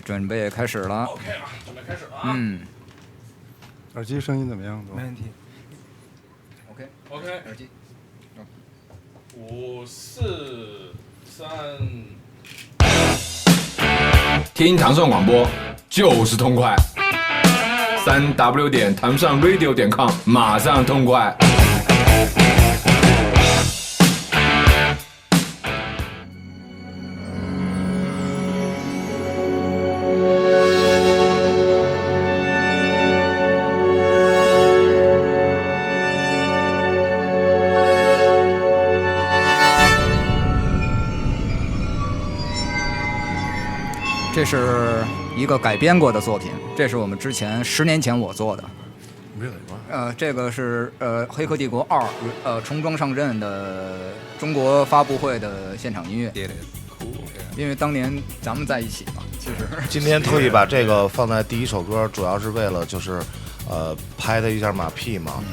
准备开始了。OK 了，准备开始了啊。耳机声音怎么样？没问题。OK， 耳机。5、4、3。听糖蒜广播就是痛快，3W 糖蒜radio.com， 马上痛快。这是一个改编过的作品，这是我们之前10年前我做的。这个是《黑客帝国2》重装上阵的中国发布会的现场音乐。因为当年咱们在一起嘛，其实今天特意把这个放在第一首歌，主要是为了就是拍他一下马屁嘛。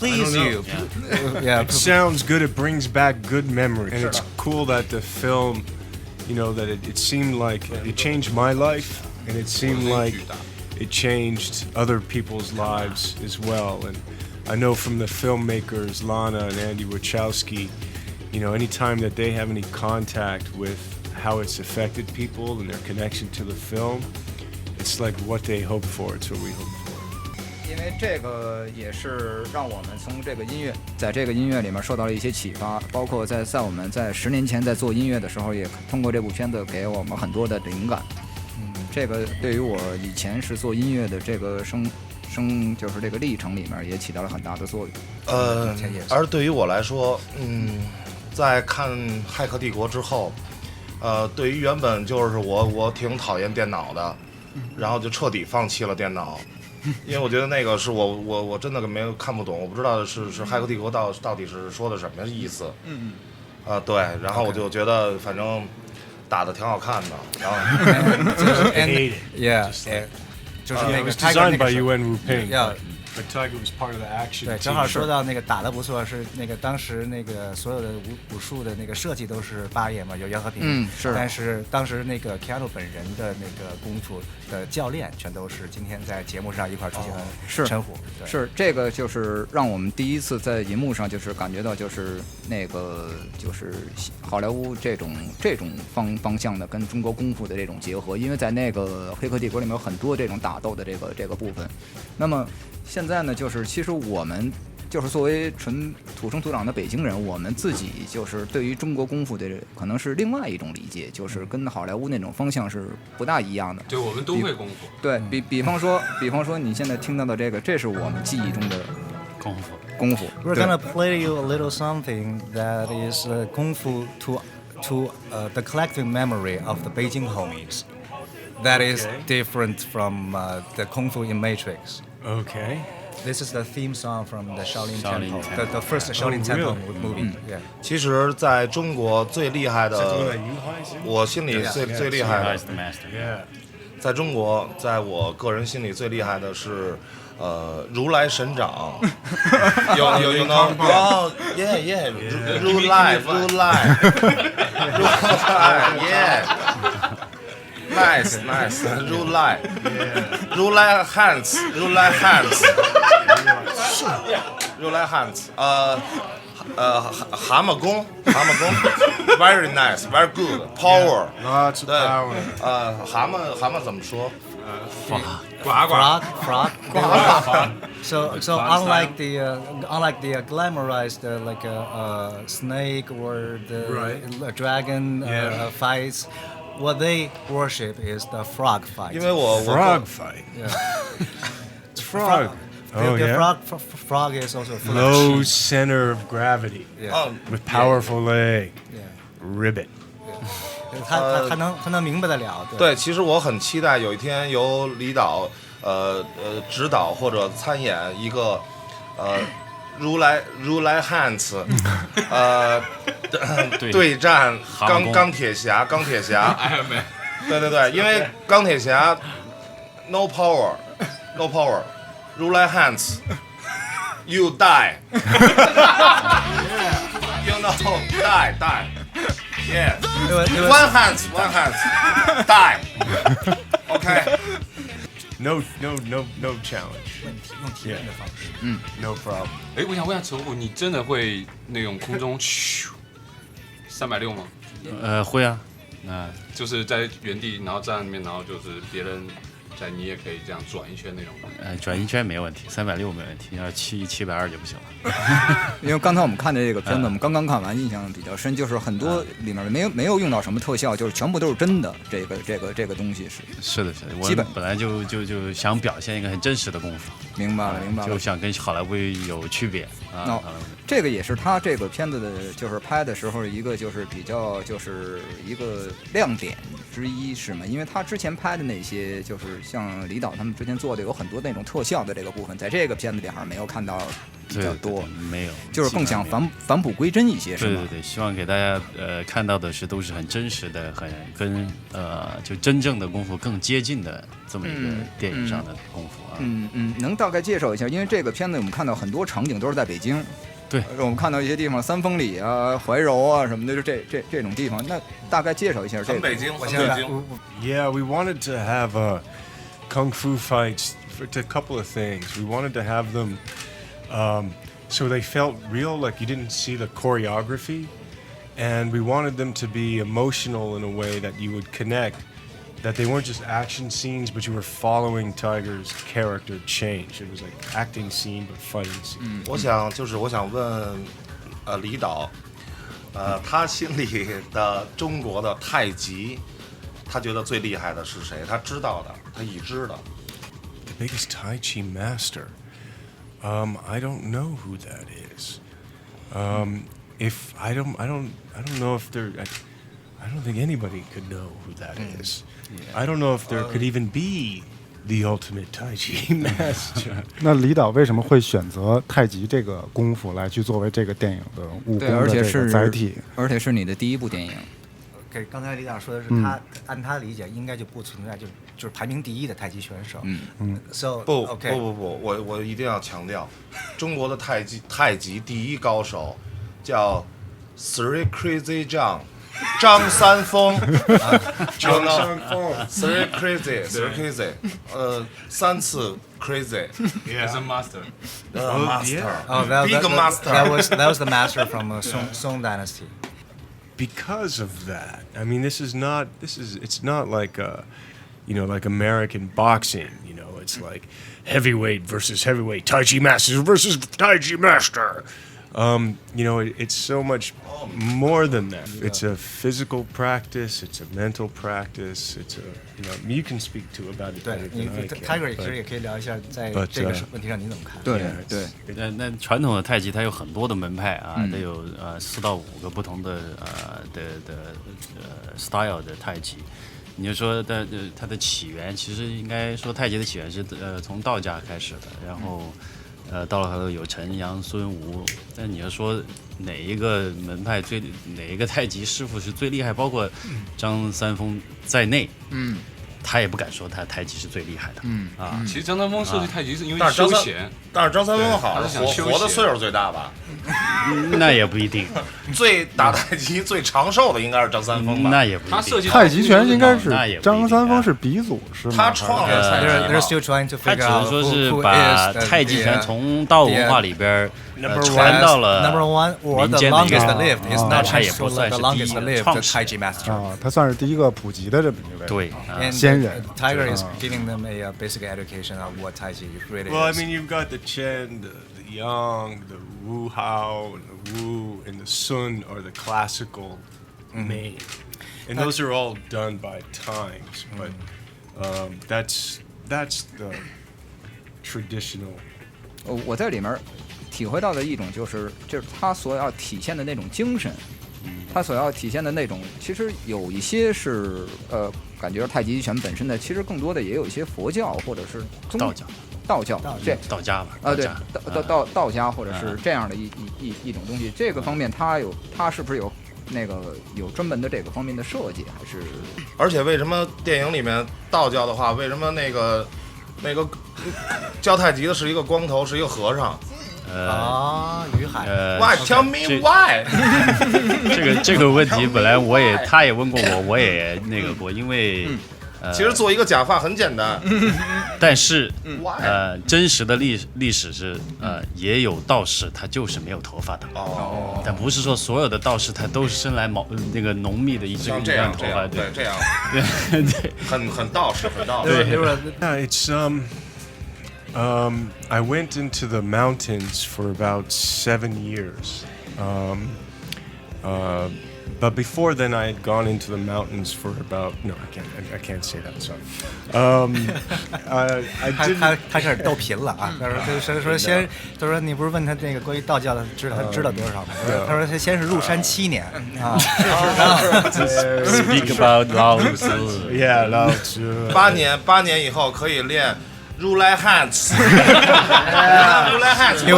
Please you. Yeah, it sounds good. It brings back good memories, and it's cool that the film, you know, that it seemed like it changed my life, and it seemed like it changed other people's lives as well. And I know from the filmmakers Lana and Andy Wachowski, you know, anytime that they have any contact with how it's affected people and their connection to the film, it's like what they hope for. It's what we hope for.因为这个也是让我们从这个音乐，在这个音乐里面受到了一些启发，包括在我们在10年前在做音乐的时候，也通过这部片子给我们很多的灵感。这个对于我以前是做音乐的这个就是这个历程里面也起到了很大的作用。而对于我来说，在看《骇客帝国》之后，对于原本就是我挺讨厌电脑的，然后就彻底放弃了电脑。因为我觉得那个是我真的没有看不懂，我不知道是《骇客帝国》到底是说的什么意思。对，然后我就觉得反正打得挺好看的，然后就是那个 designed by UN Ruping. But Tiger was part of the action. 对，正好说到那个打得不错，是那个当时那个所有的武术的那个设计都是八爷嘛，有袁和平。是。但是当时那个 Keanu 本人的那个功夫的教练，全都是今天在节目上一块出现的陈虎。是这个就是让我们第一次在银幕上就是感觉到就是那个就是好莱坞这种方向的跟中国功夫的这种结合，因为在那个《黑客帝国》里面有很多这种打斗的这个部分，那么。现在呢，就是其实我们就是作为纯土生土长的北京人，我们自己就是对于中国功夫的可能是另外一种理解，就是跟好莱坞那种方向是不大一样的。对，我们都会功夫。对比方说你现在听到的这是我们记忆中的功夫。We're gonna play you a little something that is 功夫 to the collective memory of the Beijing homies. That is different from the Kung Fu in Matrix. Okay. This is the theme song from the Shaolin Temple, the first Shaolin Temple movie. Yeah. 其实在中国最厉害的，我心里最厉害的，在中国，在我个人心里最厉害的是如来神掌。有 yeah 如来 Nice, 如来 hands 蛤蟆功 very nice, very good, power, lots of power. 蛤蟆怎么说？Frog. So unlike the glamorized like a snake or the dragon fights. What they worship is the frog fight. 因为frog fight. It's frog. The frog is also low center of gravity. With powerful leg. Ribbit. 他能明白得了。对，其实我很期待有一天由李导指导或者参演一个如来 hands 对战钢铁侠对，因为钢铁侠 no power 如来 hands you die you know die Yeah. One hands. Die. Okay. No challenge. 问题用提问的方式。No problem. 哎，我想问一下陈虎，你真的会那种空中咻360吗？会啊，就是在原地，然后站在那边，然后就是别人在，你也可以这样转一圈那种。转一圈没问题，360没问题，要720就不行了。因为刚才我们看的这个片子，我们刚刚看完，印象比较深，就是很多里面没有用到什么特效，就是全部都是真的。这个东西是的，我本来就想表现一个很真实的功夫。明白了。就想跟好莱坞有区别啊。这个也是他这个片子的，就是拍的时候一个就是比较就是一个亮点之一，是吗？因为他之前拍的那些，就是像李导他们之前做的有很多那种特效的这个部分，在这个片子里还是没有看到比较多，没有，就是更想返璞归真一些，是吗？对，希望给大家看到的都是很真实的，很跟就真正的功夫更接近的这么一个电影上的功夫啊。能大概介绍一下？因为这个片子我们看到很多场景都是在北京。对，我们看到一些地方，三丰里啊、怀柔啊什么的，就这种地方。那大概介绍一下这个。北京。Yeah, we wanted to have kung fu fights for a couple of things. We wanted to have them so they felt real, like you didn't see the choreography, and we wanted them to be emotional in a way that you would connect. That they weren't just action scenes, but you were following Tiger's character change. It was like acting scene, but fighting scene. 我想问，李导，他心里的中国的太极，他觉得最厉害的是谁？他知道的，他已知的。The biggest Tai Chi master. I don't know who that is. If I don't know if there. I don't think anybody could know who that is. I don't know if there could even be the ultimate Tai Chi master. 那李导为什么会选择太极这个功夫来去作为这个电影的武功的这个载体？而且是你的第一部电影。OK， 刚才李导说的是按他理解应该就不存在就是排名第一的太极选手。So 不， OK， 我一定要强调，中国的太极第一高手叫 Three Crazy Zhang。张三丰，Three crazy， 3次 crazy， As a master， big master。 That was the master from Song Dynasty. Because of that, I mean, it's not like like American boxing. It's like heavyweight versus heavyweight, Tai Chi master versus Tai Chi master. It's so much more than that. It's a physical practice. It's a mental practice. It's you can speak to about it better than I can. Tiger 其实也可以聊一下，在这个问题上你怎么看？对。那传统的太极它有很多的门派啊，它有4到5个不同的style 的太极。你就说它的起源，其实应该说太极的起源是从道家开始的，然后。到了后有陈、杨、孙、吴，但你要说哪一个门派哪一个太极师傅是最厉害，包括张三丰在内，他也不敢说他太极是最厉害的。其实张三丰设计太极是因为休闲，但是张三丰好像活的岁数最大吧？那也不一定。最打太极最长寿的应该是张三丰吧？那也不一定。他设计太极拳应该是张三丰是鼻祖是吗？他创了太极。They're still trying to 他 figure 只 out 能说是把太极拳从道文化里边传到了Number one or the longest lived is not 他也不算是 the longest lived Tai Chi master. 他算是第一个普及的这么一位。对，先人。 Tiger is giving them a basic education of what Tai Chi really is. Well, I mean, you've got the Chen, the Yang, the Wu Hao, and the Wu, and the Sun are the classical main. And those are all done by times, but that's the traditional. 我在里面体会到的一种就是他所要体现的那种精神，他所要体现的那种，其实有一些是感觉太极拳本身的，其实更多的也有一些佛教或者是道教这道家吧对道家或者是这样的一种东西，这个方面他是不是有专门的这个方面的设计，还是？而且为什么电影里面道教的话，为什么那个教太极的是一个光头，是一个和尚？于海。Why tell me why？ 这个问题本来他也问过我也那个过，因为其实做一个假发很简单，但是真实的历史是也有道士他就是没有头发的但不是说所有的道士他都是生来那个浓密的一根头发，对这样，对，很道士，很道士。对 Yeah, it's I went into the mountains for about 7 years. But before then, I had gone into the mountains for about I can't say that. Sorry. I didn't. 他开始逗贫了啊！他说你不是问他那个关于道教的他知道多少吗？他说他先是入山7年啊。Speak about 老子 Yeah, 老子。8年以后可以练。如来汉子，如来汉子。He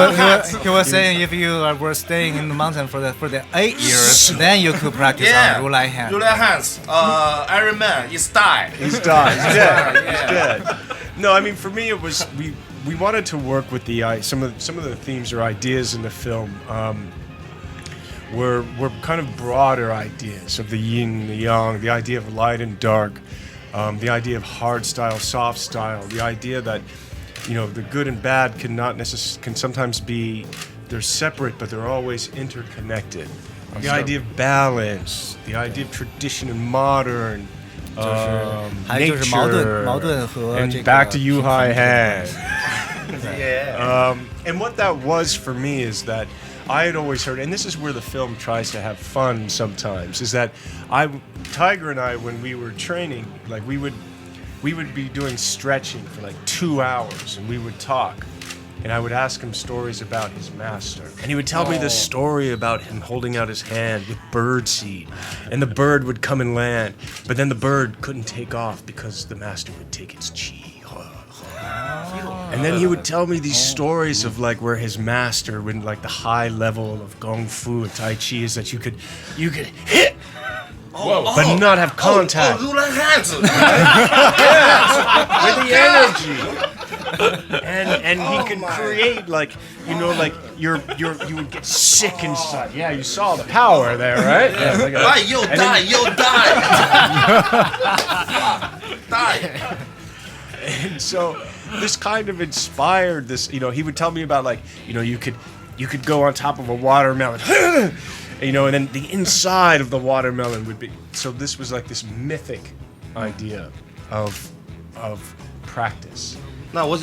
was saying if you were staying in the mountain for the 8 years, then you could practice on 如来汉。如来汉子，Iron Man is die. He's dead. He's dead. No, I mean for me it was we wanted to work with some of the themes or ideas in the film. Were kind of broader ideas of the yin and the yang, the idea of light and dark. The idea of hard style, soft style, the idea that, the good and bad can sometimes be, they're separate, but they're always interconnected. The idea of balance, the idea of tradition and modern, nature, 矛盾和 and back to you high hand. And what that was for me is that I had always heard, and this is where the film tries to have fun sometimes, is that Tiger and I, when we were training, like we would be doing stretching for like 2 hours, and we would talk, and I would ask him stories about his master, and he would tell me this story about him holding out his hand with bird seed, and the bird would come and land, but then the bird couldn't take off because the master would take its chi. And then he would tell me these stories of like where his master, when like the high level of Kung Fu and Tai Chi is that you could hit, but not have contact. 如来汉子 With the energy. And he could create like you would get sick inside. Yeah, you saw the power there, right? Yeah, like Why you die. And so this kind of inspired this, he would tell me about like, you could go on top of a watermelon, and then the inside of the watermelon would be, so this was like this mythic idea of practice. 那我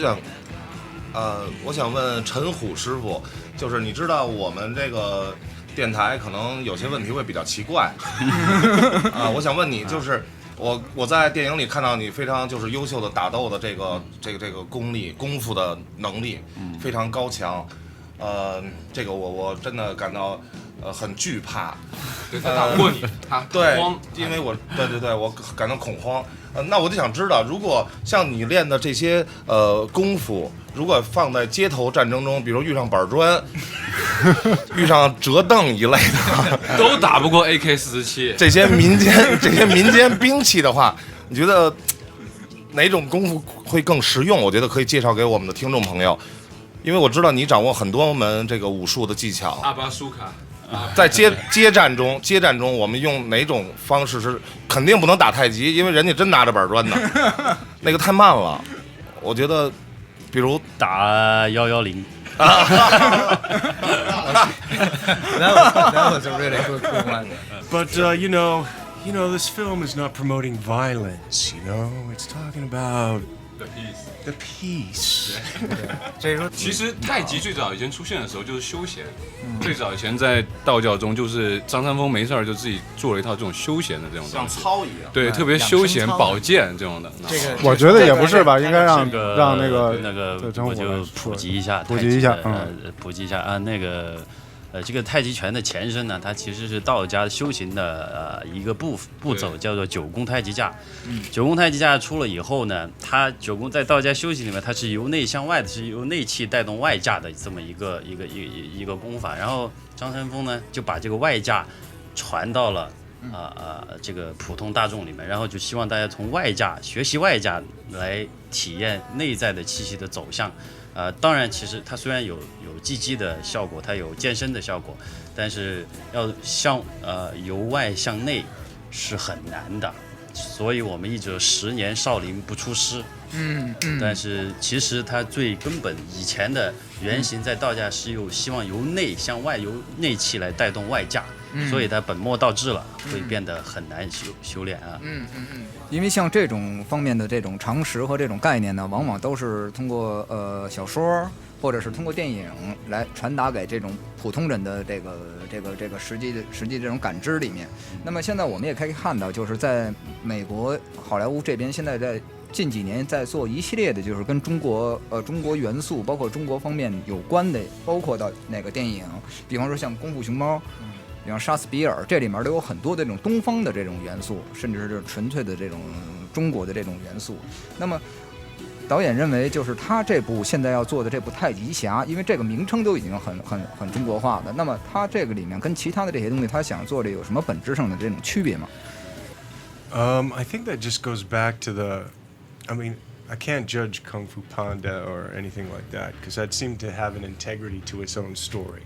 想问陈虎师傅，就是你知道我们这个电台可能有些问题会比较奇怪我想问你，就是我在电影里看到你非常就是优秀的打斗的这个功夫的能力非常高强，这个我真的感到很惧怕。对，他打不过你，他对慌，因为我我感到恐慌。那我就想知道，如果像你练的这些功夫，如果放在街头战争中，比如遇上板砖、遇上折凳一类的，都打不过 AK-47。这些民间兵器的话，你觉得哪种功夫会更实用？我觉得可以介绍给我们的听众朋友，因为我知道你掌握很多门这个武术的技巧。阿巴舒卡。在街战中，我们用哪种方式是肯定不能打太极，因为人家真拿着板砖呢，那个太慢了。我觉得，比如打110。That was a really good one. But this film is not promoting violence. It's talking about the peace. 其实太极最早以前出现的时候就是休闲，最早以前在道教中就是张三丰没事就自己做了一套这种休闲的这种像东西，操一样，对，特别休闲保健这种的。这个我觉得也不是吧，应该让那个我就普及一下啊，那个这个太极拳的前身呢，它其实是道家修行的一个步骤，叫做九宫太极架。九宫太极架出了以后呢，它九宫在道家修行里面，它是由内向外的，是由内气带动外架的这么一个功法。然后张三丰呢，就把这个外架传到了这个普通大众里面，然后就希望大家从外架学习外架来体验内在的气息的走向。当然，其实它虽然有技击的效果，它有健身的效果，但是要由外向内是很难的。所以我们一直10年少林不出师。但是其实它最根本以前的原型在道家是希望由内向外，由内气来带动外价，所以它本末倒置了，会变得很难修炼啊。因为像这种方面的这种常识和这种概念呢，往往都是通过小说或者是通过电影来传达给这种普通人的这个实际这种感知里面。那么现在我们也可以看到，就是在美国好莱坞这边，现在在近几年在做一系列的，就是跟中国元素，包括中国方面有关的，包括到那个电影，比方说像《功夫熊猫》，比方杀死比尔，这里面都有很多的这种东方的这种元素，甚至是纯粹的这种中国的这种元素。那么导演认为，就是他这部现在要做的这部《太极侠》，因为这个名称都已经很中国化的，那么他这个里面跟其他的这些东西，他想做的有什么本质上的这种区别吗？I think that just goes back to I mean, I can't judge Kung Fu Panda or anything like that because that seemed to have an integrity to its own story.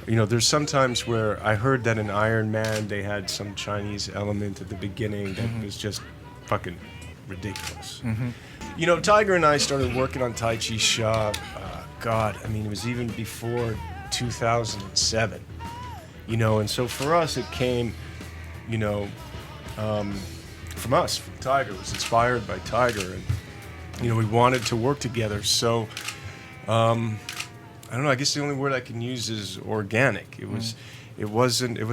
There's sometimes where I heard that in Iron Man they had some Chinese element at the beginning that was just fucking ridiculous. Tiger and I started working on Tai Chi Sha, it was even before 2007. And so for us it came, from us, from Tiger. It was inspired by Tiger, and we wanted to work together. So I don't know, I guess the only word I can use is organic. It was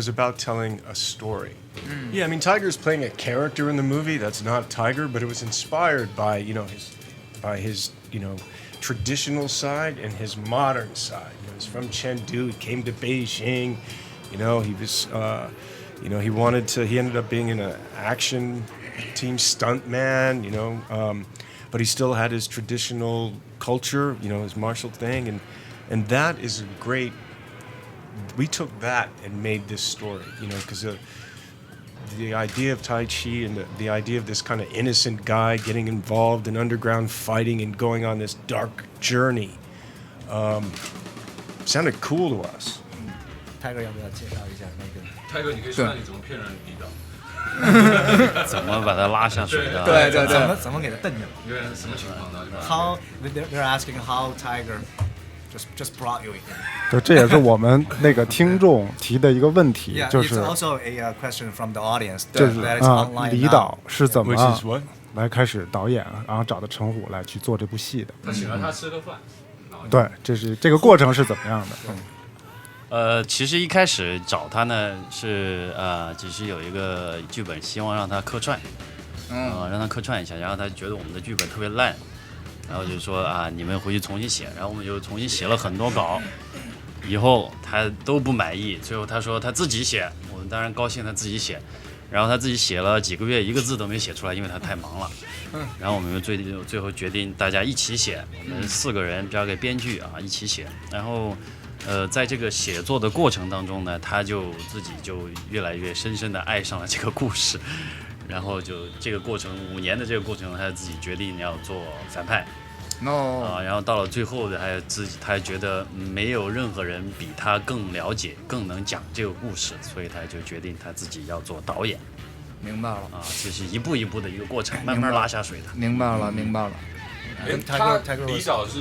about telling a story. Yeah, I mean, Tiger's playing a character in the movie that's not Tiger, but it was inspired by his traditional side and his modern side. He's from Chengdu, he came to Beijing, he was he ended up being an action team stuntman, but he still had his traditional culture, his martial thing, and that is we took that and made this story, because the idea of Tai Chi and the idea of this kind of innocent guy getting involved in underground fighting and going on this dark journey sounded cool to us. Tiger 要不要介绍一下那个 Tiger 你可以说你怎么骗人抵挡怎么把他拉下水的？对，怎么给他蹬下来？什么情况呢 How they're asking how Tiger just brought you in. 对，这也是我们那个听众提的一个问题，就是 it's also a question from the audience. 就是李导是怎么 Which is what? 来开始导演，然后找的陈虎来去做这部戏的？他请了他吃个饭。对，这个过程是怎么样的？其实一开始找他呢是只是有一个剧本，希望让他客串，让他客串一下，然后他觉得我们的剧本特别烂，然后就说你们回去重新写，然后我们就重新写了很多稿，以后他都不满意，最后他说他自己写，我们当然高兴他自己写，然后他自己写了几个月，一个字都没写出来，因为他太忙了。然后我们最后决定大家一起写，我们4个人交给编剧一起写，然后。在这个写作的过程当中呢，他就自己就越来越深深地爱上了这个故事，然后就这个过程5年的这个过程，他自己决定要做反派，然后到了最后的他觉得没有任何人比他更了解、更能讲这个故事，所以他就决定他自己要做导演。明白了这是一步一步的一个过程，慢慢拉下水的。明白了。他李导是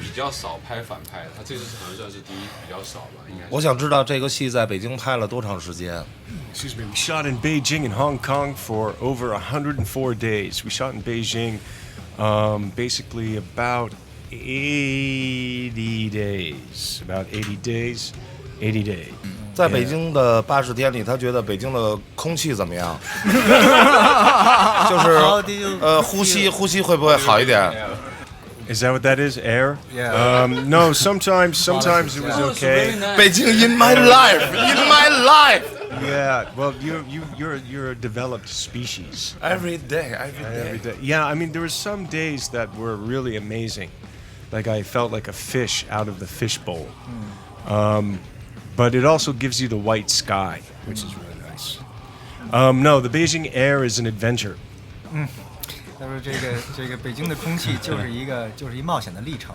比较少拍反派的，他这次好像算是第一比较少吧，应该。我想知道这个戏在北京拍了多长时间 Excuse me, we shot in Beijing and Hong Kong for over 104 days. We shot in Beijing basically about 80 days. About 80 days. 80 days. 在北京的80天里，他觉得北京的空气怎么样？就是呼吸会不会好一点？ Is that what that is? Air? Yeah. No, sometimes it was okay. 北京 in my life. Yeah, well, you're a developed species. Every day. Yeah, I mean, there were some days that were really amazing. Like I felt like a fish out of the fishbowl. But it also gives you the white sky, which is really nice. No, the Beijing air is an adventure. 他说这个北京的空气就是一冒险的历程，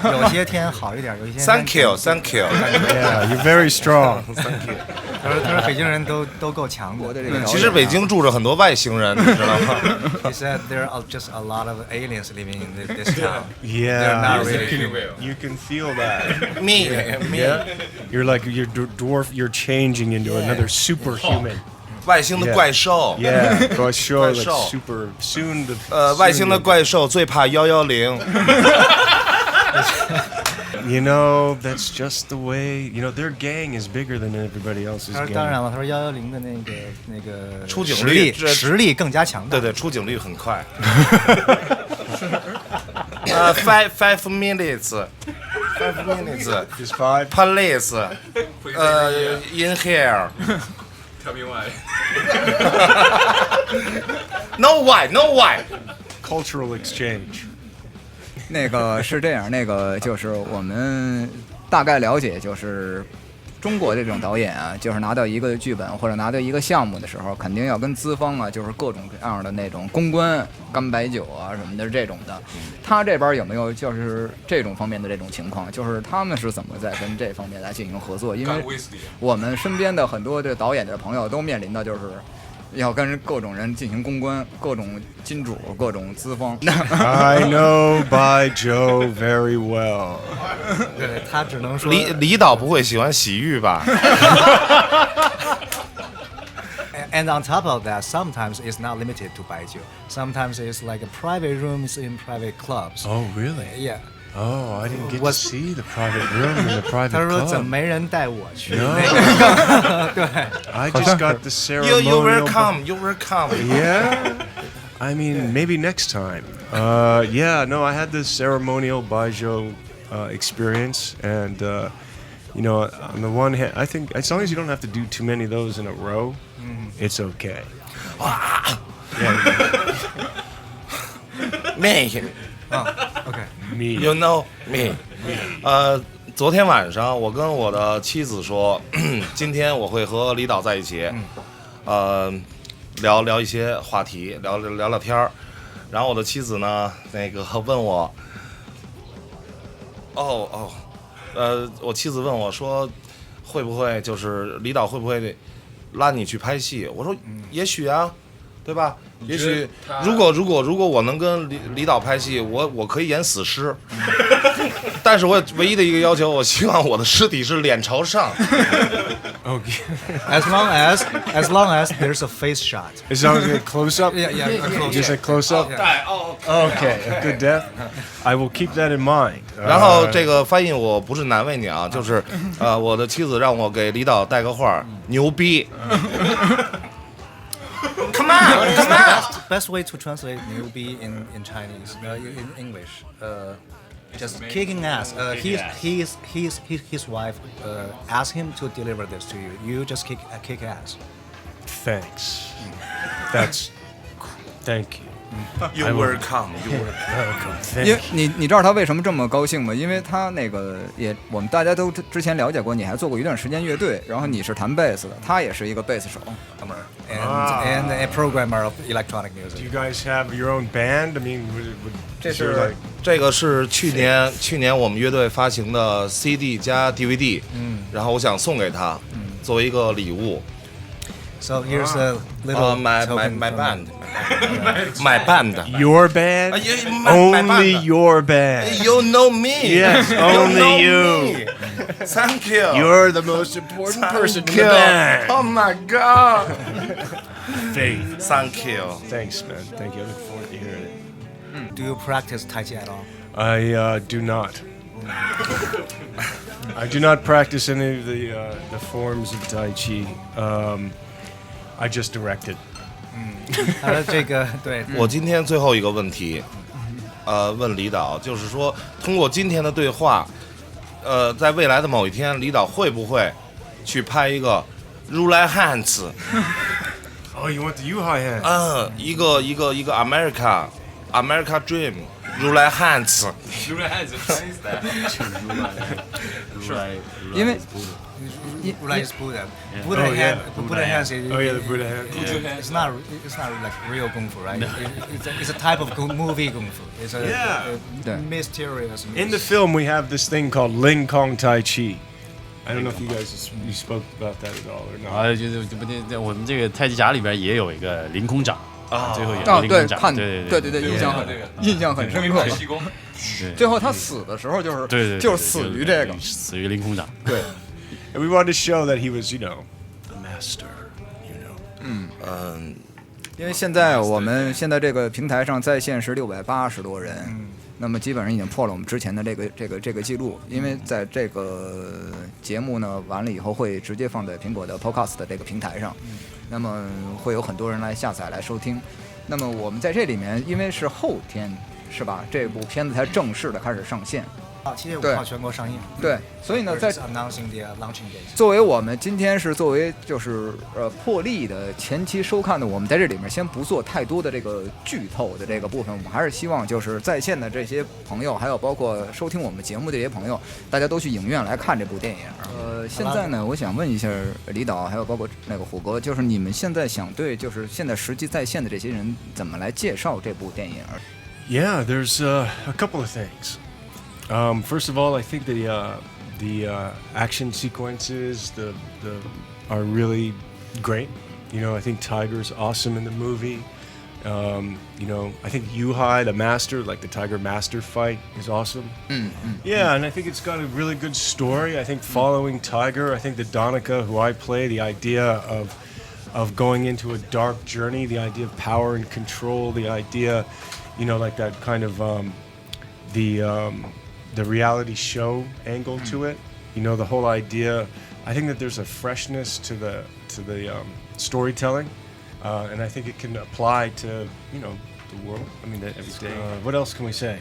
有些天好一点，有些天 Thank you. Yeah, you're very strong. Thank you. 他说北京人都够强的。其实北京住着很多外星人，你知道吗？ He said there are just a lot of aliens living in this town. Yeah, They're not really you can feel that. Me. Yeah, you're like you're dwarf. You're changing into another superhuman. 外星的怪兽。Yeah, 怪兽 怪 like 兽 super soon. The 外星的怪兽最怕110。You know, that's just the way. You know, their gang is bigger than everybody else's 他说当 gang. 然了，他说110的那个出警率实力更加强大。对，出警率很快。5 minutes. 5 minutes. Just 5. Police. In here. Tell me why. No why. No why. Cultural exchange. 那个是这样，那个就是我们大概了解，就是中国这种导演啊，就是拿到一个剧本或者拿到一个项目的时候，肯定要跟资方啊，就是各种各样的那种公关、干白酒啊什么的这种的。他这边有没有就是这种方面的这种情况？就是他们是怎么在跟这方面来进行合作？因为我们身边的很多这导演的朋友都面临的就是要跟各种人进行公关，各种金主，各种资方。I know by Joe very well. 对，他只能说李导不会喜欢洗浴吧？ And on top of that, sometimes it's not limited to Baijiu. Sometimes it's like a private rooms in private clubs. Oh, really? Yeah. Oh, I didn't get to see the private room in the 他 private 说怎么 club. 没人带我去 No. 那个对 I just got the You ceremonial. welcome. You welcome. Yeah. I mean, maybe next time. Yeah, no, I had this ceremonial Baijiu experience, and you know, on the one hand, I think as long as you don't have to do too many of those in a row, it's okay. Me. OK Me. You know me. 昨天晚上我跟我的妻子说，今天我会和李导在一起，聊一些话题，聊天儿。然后我的妻子呢，那个问我，我妻子问我说，会不会就是李导会不会拉你去拍戏？我说也许啊，对吧？也许如果我能跟李导拍戏，我可以演死尸，但是我唯一的一个要求，我希望我的尸体是脸朝上。Okay. as long as there's a face shot. As long as you get close up. Yeah, a close Just a close up. Okay, a good death. I will keep that in mind. 然后这个翻译我不是难为你啊，就是我的妻子让我给李导带个话，牛逼。Come on. Best way to translate newbie in Chinese, in English. Just kicking ass. His wife asked him to deliver this to you. You just kick ass. Thanks. Thank you. You welcome. 因为你知道他为什么这么高兴吗？因为他那个我们大家都之前了解过，你还做过一段时间乐队，然后你是弹贝斯的，他也是一个贝斯手。And a programmer of electronic Do music. you guys have your own band? I mean, 这个是去年我们乐队发行的 CD 加 DVD，然后我想送给他，作为一个礼物。So here's a little my token from- band. My band. your band? My Only band. your band. You know me. Yes, only know you. me. Thank you. You're the most important person in the band. Oh my god. Faith. Thank you. Thanks, man. Thank you. I look forward to hearing it. Do you practice Tai Chi at all? I do not. I do not practice any of the forms of Tai Chi. I just direct it. 他的这个对，我今天最后一个问题，问李导，就是说通过今天的对话，在未来的某一天，李导会不会去拍一个如来汉子？ Oh, you want the U-High hand? 一个 America America Dream， 如来汉子。如来汉子 因为 Buddha is Buddha. Buddha hand, Buddha hands. Oh yeah, the Buddha hand. It's not like real kung fu, right? It's a type of movie kung fu. It's a mysterious. In the film, we have this thing called Ling Kong Tai Chi. I don't know if you spoke about that at all or not. 啊，就是我们这个太极甲里边也有一个凌空掌啊，最后有啊，对，凌空掌，看，对，印象很深刻。气功，最后他死的时候就是死于这个，死于凌空掌。对。And we wanted to show that he was, a master, 因为现在我们现在这个平台上在线是680多人，那么基本上已经破了我们之前的这个记录。因为在这个节目呢完了以后会直接放在苹果的 Podcast 的这个平台上，那么会有很多人来下载来收听。那么我们在这里面，因为是后天是吧，这部片子才正式的开始上线。7月5号全国上映。对，所以呢，在 announcing the launching date。作为我们今天是作为就是破例的前期收看的，我们在这里面先不做太多的这个剧透的这个部分，我们还是希望就是在线的这些朋友，还有包括收听我们节目的这些朋友，大家都去影院来看这部电影。现在呢，我想问一下李导，还有包括那个虎哥，就是你们现在想对就是现在实际在线的这些人怎么来介绍这部电影 Yeah, there's a couple of things. First of all, I think the action sequences are really great. I think Tiger's awesome in the movie. I think Yuhai, the master, like the Tiger Master fight, is awesome. Yeah, and I think it's got a really good story. I think following Tiger, I think the Donica, who I play, the idea of going into a dark journey, the idea of power and control, the idea, like that kind of the reality show angle to it. The whole idea. I think that there's a freshness to the storytelling, and I think it can apply to the world. I mean, every day. What else can we say?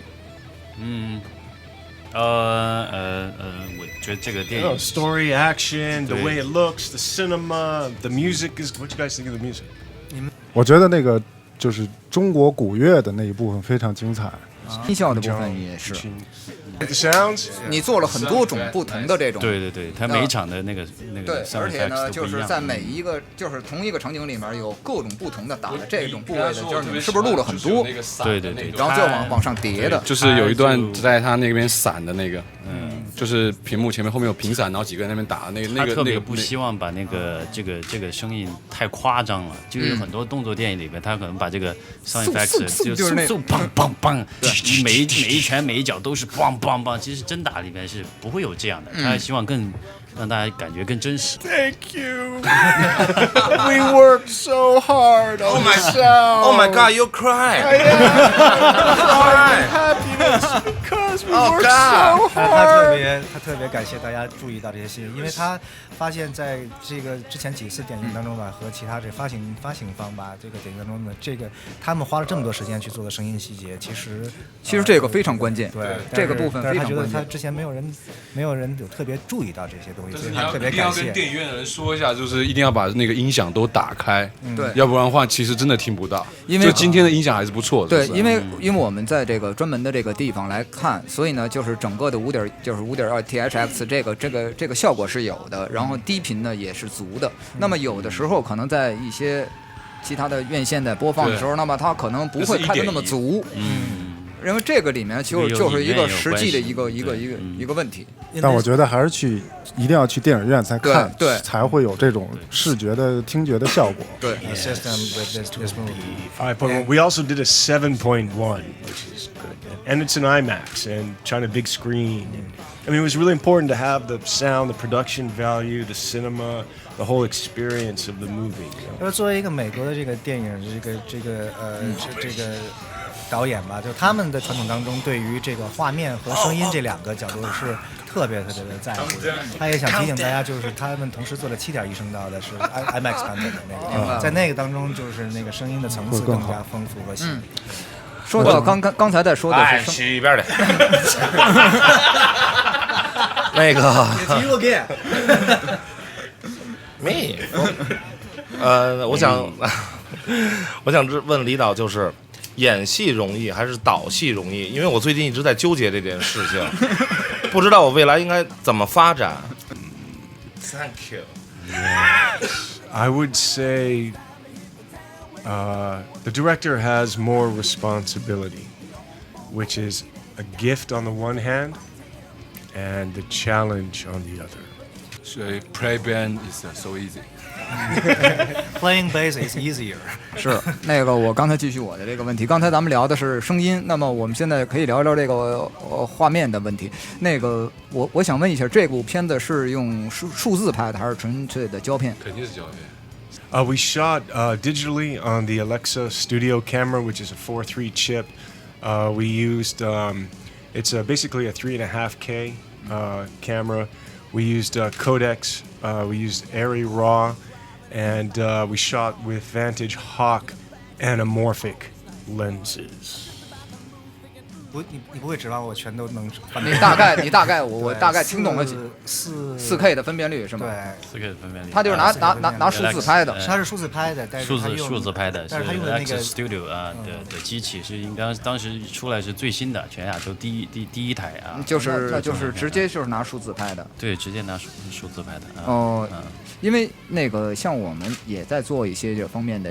我觉得这个电影 story, action, the way it looks, the cinema, the music is. What do you guys think of the music? 我觉得那个就是中国古乐的那一部分非常精彩，音效的部分也是。The sounds. 你做了很多种不同的这种，对，它每一场的那个对，而且呢，就是在每一个就是同一个场景里面有各种不同的打的这种部位的，就是你们是不是录了很多？对，然后就往上叠的，就是有一段在他那边闪的那个，就是屏幕前面后面有屏闪，然后几个人在那边打那个，他特别不希望把那个这个声音太夸张了，就是有很多动作电影里面，他可能把这个 sound effects 就是梆梆梆，每一拳每一脚都是梆梆梆，其实真打里面是不会有这样的，他希望更让大家感觉更真实。Thank you. We worked so hard on myself. Oh my God, you cry. Happiness because we worked God. so 他特别感谢大家注意到这些细节，因为他发现在这个之前几次电影当中吧，和其他这发行方吧，这个电影当中的这个他们花了这么多时间去做的声音细节，其实这个非常关键，对这个部分非常关键。他觉得他之前没有人有特别注意到这些东西，所以他特别一定要感谢。跟电影院的人说一下，就是一定要把那个音响都打开，对，要不然的话其实真的听不到。因为就今天的音响还是不错的。对，因为我们在这个专门的这个地方来看，所以呢，就是整个的5.2 THX 这个效果是有的，然后低频呢也是足的。那么有的时候可能在一些其他的院线在播放的时候，那么它可能不会开得那么足。因为这个里面就是一个实际的一个问题。但我觉得还是一定要去电影院才看，对，才会有这种视觉的、听觉的效果。对。But we also did a 7.1, which is good, and it's an IMAX and China big screen. I mean, it was really important to have the sound, the production value, the cinema, the whole experience of the movie. 作为一个美国的这个电影这个导演吧，就他们的传统当中，对于这个画面和声音这两个角度是特别的在乎的。他也想提醒大家，就是他们同时做了7.1声道的是 IMAX 版本的那个，在那个当中就是那个声音的层次更加丰富和细腻。说到刚才在说的是西边的，那个 You again. me. 我想问李导，就是演戏容易还是导戏容易？因为我最近一直在纠结这件事情，不知道我未来应该怎么发展。Thank you. I would say the director has more responsibility, which is a gift on the one hand and the challenge on the other. So play band is so easy. Playing bass is easier. 是那个，我刚才继续我的这个问题。刚才咱们聊的是声音，那么我们现在可以聊一聊这个画面的问题。那个，我想问一下，这部片子是用数字拍的，还是纯粹的胶片？肯定是胶片。We shot digitally on the Alexa Studio camera, which is a 4.3 chip. We used it's basically a 3.5K camera. We used codecs. We used Airy Raw, and we shot with Vantage Hawk anamorphic lenses. 你不会指望我全都能翻？你大概我大概听懂了4K 的分辨率是吗？对，4K 的分辨率。他就是拿数字拍的，他是数字拍的，但是数字拍的，但是他用的那个 Studio 的机器是应该当时出来是最新的，全亚洲第一台啊。就是直接就是拿数字拍的。对，直接拿数字拍的。哦，因为那个像我们也在做一些这方面的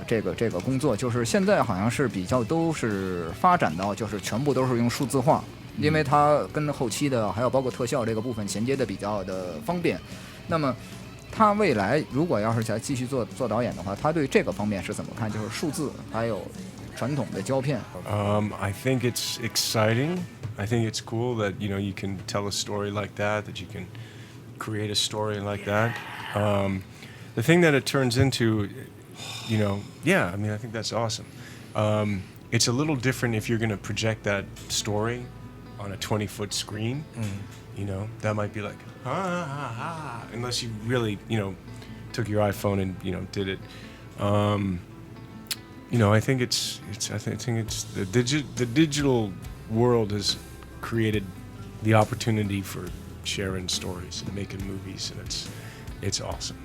这个工作，就是现在好像是比较都是发展到就是全部都是用数字化，因为它跟后期的还有包括特效这个部分衔接的比较的方便。那么他未来如果要是再继续做导演的话，他对这个方面是怎么看？就是数字还有传统的胶片。I think it's exciting. I think it's cool that you can tell a story like that you can create a story like that. The thing that it turns into, yeah, I mean, I think that's awesome. It's a little different if you're going to project that story on a 20-foot screen. That might be like, unless you really, took your iPhone and, did it. I think it's the digital world has created the opportunity for sharing stories and making movies, and it's awesome.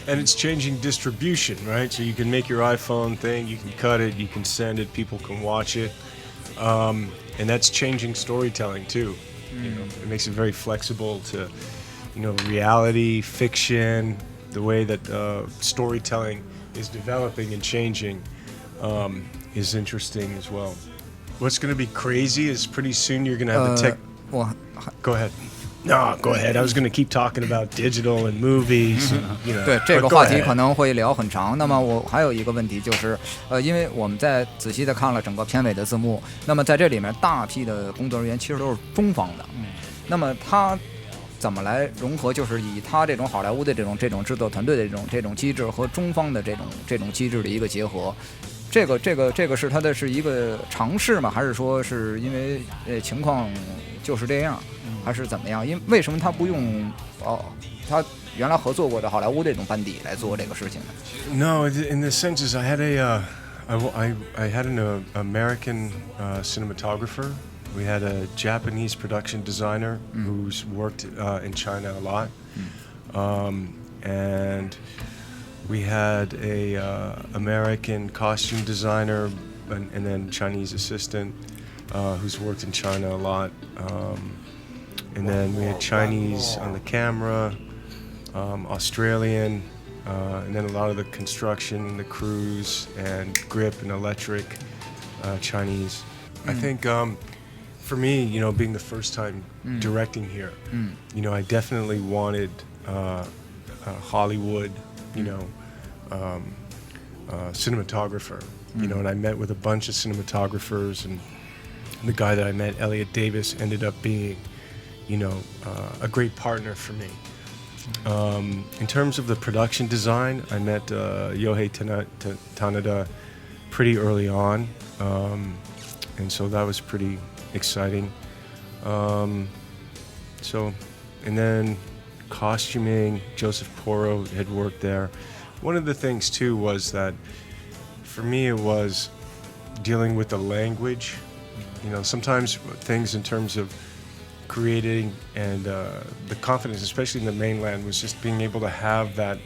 And it's changing distribution, right? So you can make your iPhone thing, you can cut it, you can send it, people can watch it. And that's changing storytelling too. It makes it very flexible to, reality, fiction, the way that storytelling is developing and changing is interesting as well. What's going to be crazy is pretty soon you're going to have the tech. Go ahead. No, go ahead. I was going to keep talking about digital and movies. 对这个话题可能会聊很长。那么我还有一个问题就是，因为我们在仔细的看了整个片尾的字幕，那么在这里面大批的工作人员其实都是中方的。那么他怎么来融合？就是以他这种好莱坞的这种制作团队的这种机制和中方的这种机制的一个结合。这个是他的是一个尝试吗？还是说是因为情况就是这样？还是怎么样？因为为什么他不用他原来合作过的好莱坞这种班底来做这个事情呢 ？No, in the sense is I had I had an American cinematographer. We had a Japanese production designer who's worked in China a lot, and we had a American costume designer and then Chinese assistant who's worked in China a lot. And then we had Chinese on the camera, Australian, and then a lot of the construction, the crews, and grip and electric, Chinese. I think for me, being the first time directing here, I definitely wanted Hollywood, cinematographer, and I met with a bunch of cinematographers, and the guy that I met, Elliot Davis, ended up being a great partner for me. In terms of the production design, I met Yohei Tanada pretty early on, and so that was pretty exciting. And then costuming, Joseph Porro had worked there. One of the things too was that for me it was dealing with the language. Sometimes things in terms of creating and the confidence, especially in the mainland, was just being able to have that,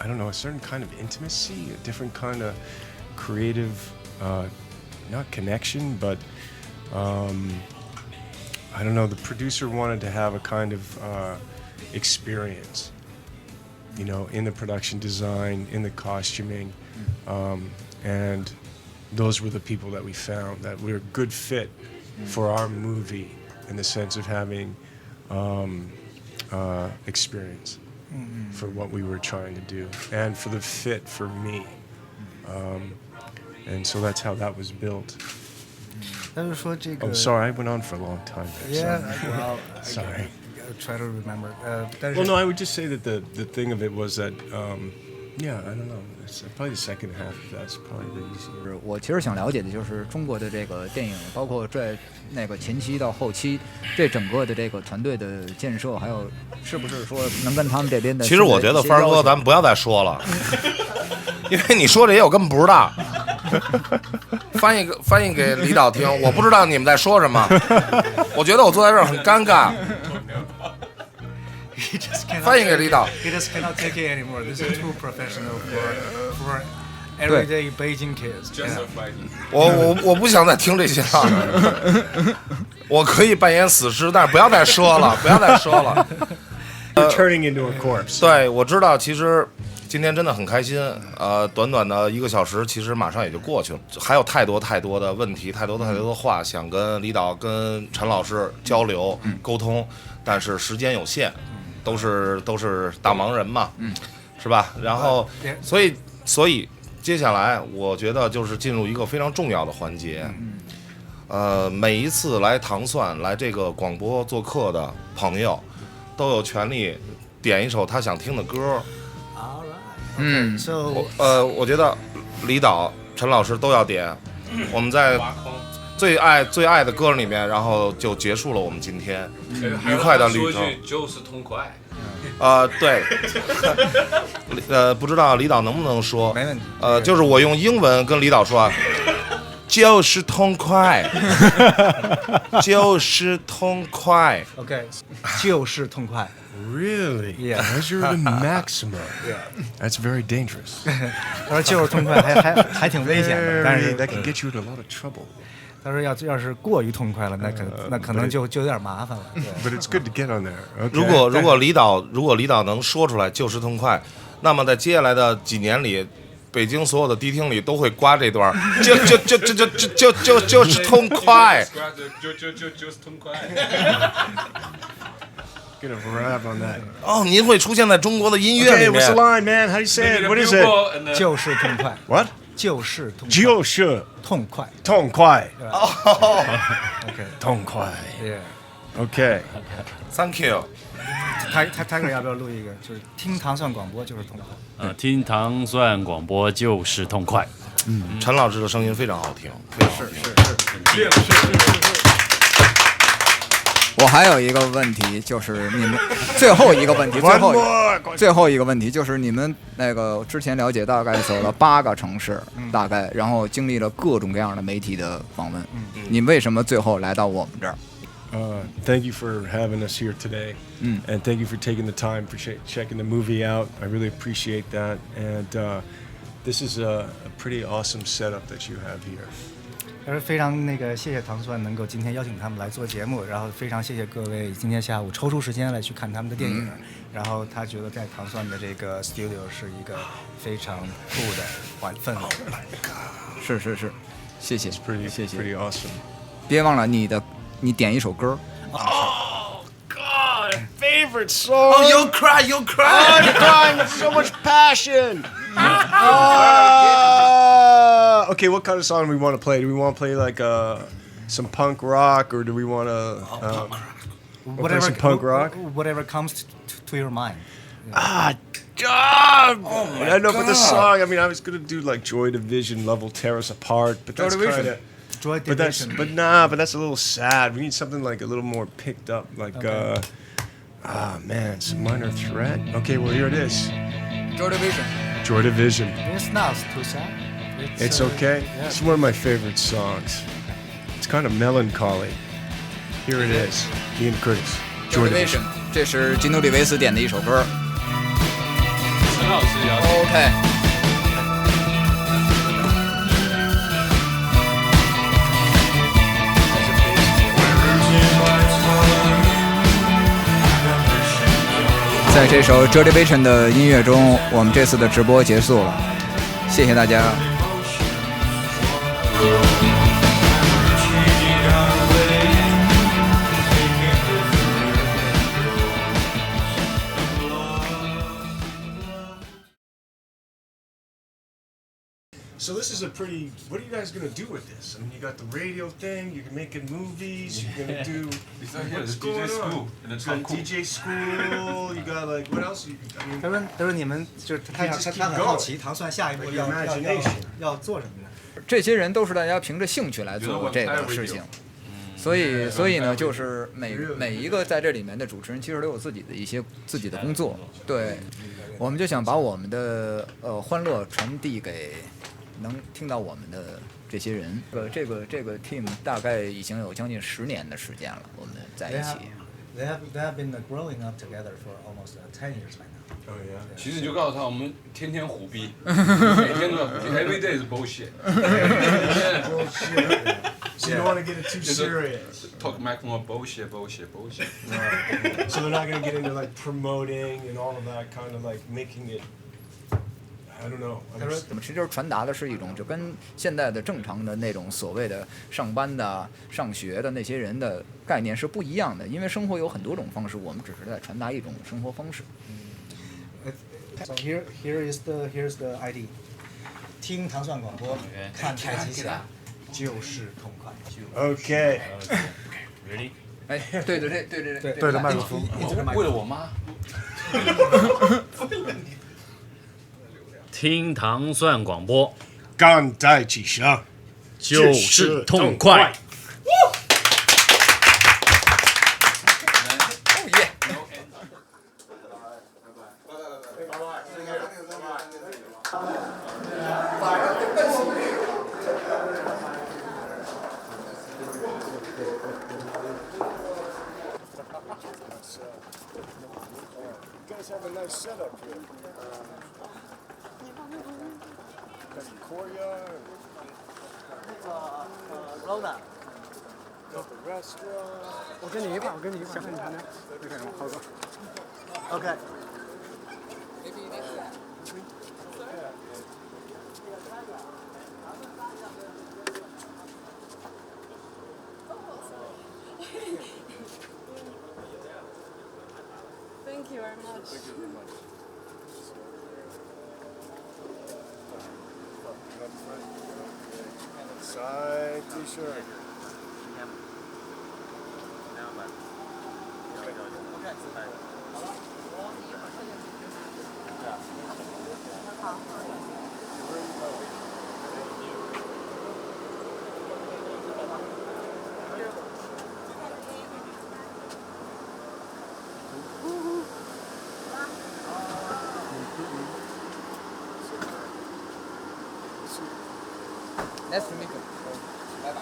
I don't know, a certain kind of intimacy, a different kind of creative, not connection, but I don't know. The producer wanted to have a kind of experience, you know, in the production design, in the costuming, and those were the people that we found that were a good fit for our movie in the sense of having experience for what we were trying to do and for the fit for me. And so that's how that was built. 但是说这个 Oh, sorry, I went on for a long time. Yeah, well, Sorry. I'll try to remember. 但是 Well, no, I would just say that the thing of it was that, yeah, I don't know. It's probably the second half of that's probably the easier. 我其实想了解的就是中国的这个电影，包括在那个前期到后期，这整个的这个团队的建设，还有是不是说能跟他们这边的。其实我觉得帆儿哥，咱们不要再说了，因为你说这些我根本不知道。翻译给李导听，我不知道你们在说什么，我觉得我坐在这儿很尴尬。翻译给李导。He just cannot take it anymore. This is too professional for everyday Beijing kids. 我不想再听这些了。我可以扮演死尸，但是不要再说了，不要再说了。You're turning into a corpse. 对，我知道，其实今天真的很开心。短短的1个小时，其实马上也就过去了，还有太多的问题，太多的话想跟李导、跟陈老师交流、沟通，但是时间有限，都是大忙人嘛，是吧？然后，所以接下来我觉得就是进入一个非常重要的环节。每一次来糖蒜来这个广播做客的朋友，都有权利点一首他想听的歌。我觉得李导、陈老师都要点，我们在最爱的歌里面，然后就结束了我们今天愉快的旅程。就是痛快。对，不知道李导能不能说？没问题。就是我用英文跟李导说，就是痛快，就是痛快。OK， 就是痛快。Really? Yeah. Measure the maximum. Yeah. That's very dangerous. 他说就是痛快，还挺危险的，但是 that can get you in a lot of trouble. 他说要是过于痛快了，那可能就有点麻烦了。But it's good to get on there. Okay. 如果李导能说出来就是痛快，那么在接下来的几年里，北京所有的迪厅里都会刮这段，就是痛快。就是痛快。Gonna rap on that. 哦，您会出现在中国的音乐里 Okay, 面。 what's the line, man? How do you say it? What is it? 就是痛快。 What? 就是痛快。就是痛快。痛快。OK， 痛快。 Yeah. Okay. Thank you。他要不要录一个？就是听糖蒜广播就是痛快。听糖蒜广播就是痛快。陈老师的声音非常好听，非常好听。我还有一个问题，就是你们最后一个问题就是你们那个之前了解，大概走了8个城市，大概，然后经历了各种各样的媒体的访问。你为什么最后来到我们这儿？Thank you for having us here today, and thank you for taking the time for checking the movie out. I really appreciate that, and this is a pretty awesome setup that you have here. 非常谢谢糖蒜能够今天邀请他们来做节目，然后非常谢谢各位今天下午抽出时间来去看他们的电影，然后他觉得在糖蒜的这个 studio 是一个非常酷的氛围。是，谢谢，谢谢 pretty awesome. 别忘了你点一首歌。Oh God, favorite song. Oh, you'll cry. Oh, you're crying with so much passion. Okay, what kind of song do we want to play? Do we want to play like some punk rock, or do we want to play some punk rock? Whatever comes to your mind. God! I know, but the song. I mean, I was gonna do like Joy Division, Love Will Tear Us Apart, but that's kind of. Joy Division. But that's a little sad. We need something like a little more picked up, like man, it's a Minor Threat. Okay, well here it is. Joy Division. Joy Division. It's not too sad. It's okay. Yeah. It's one of my favorite songs. It's kind of melancholy. Here it is. Ian Curtis. Joy Division. 这是基努里维斯点的一首歌。老师邀请。OK。在这首 Jody Bachen 的音乐中，我们这次的直播结束了，谢谢大家。So this is a pretty. What are you guys gonna do with this? I mean, you got the radio thing. You're making movies. You're gonna do. What's going on? You got DJ school. You got like what else? I mean, 他说你们就是他很好奇糖蒜下一步要做什么呢？这些人都是大家凭着兴趣来做这个事情，所以呢，就是每一个在这里面的主持人其实都有自己的工作。对，我们就想把我们的欢乐传递给能听到我们的这些人。这个 team 大概已经有将近10年的时间了，我们在一起。They have been growing up together for almost 10 years by now. oh yeah. 其实你就告诉他，我们天天虎逼，每天都在虎逼 ，every day is bullshit. So you don't want to get it too serious. Talk more bullshit. Right. So they're not gonna get into like promoting and all of that kind of like making it. I don't know. 他说，其实就是传达的是一种，就跟现在的正常的那种所谓的上班的、上学的那些人的概念是不一样的，因为生活有很多种方式，我们只是在传达一种生活方式。So here's the ID. 听糖蒜广播，看太极拳，就是痛快。Okay. Ready？ 哎，对对着麦克风。为了我妈。听糖蒜广播，干太极拳，就是痛快。You guys have a nice setup here. Got the courtyard. Rona. Got the restaurant. 我跟你一块，小很长的。好哥。OK. Thank you very much. Thank you very much. Side t-shirt. Nice to meet you. 拜拜。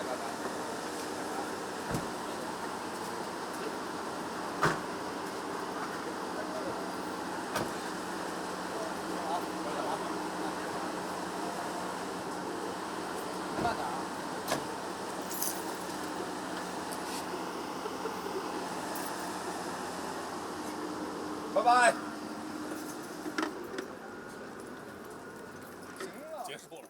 慢点啊。拜拜。结束了。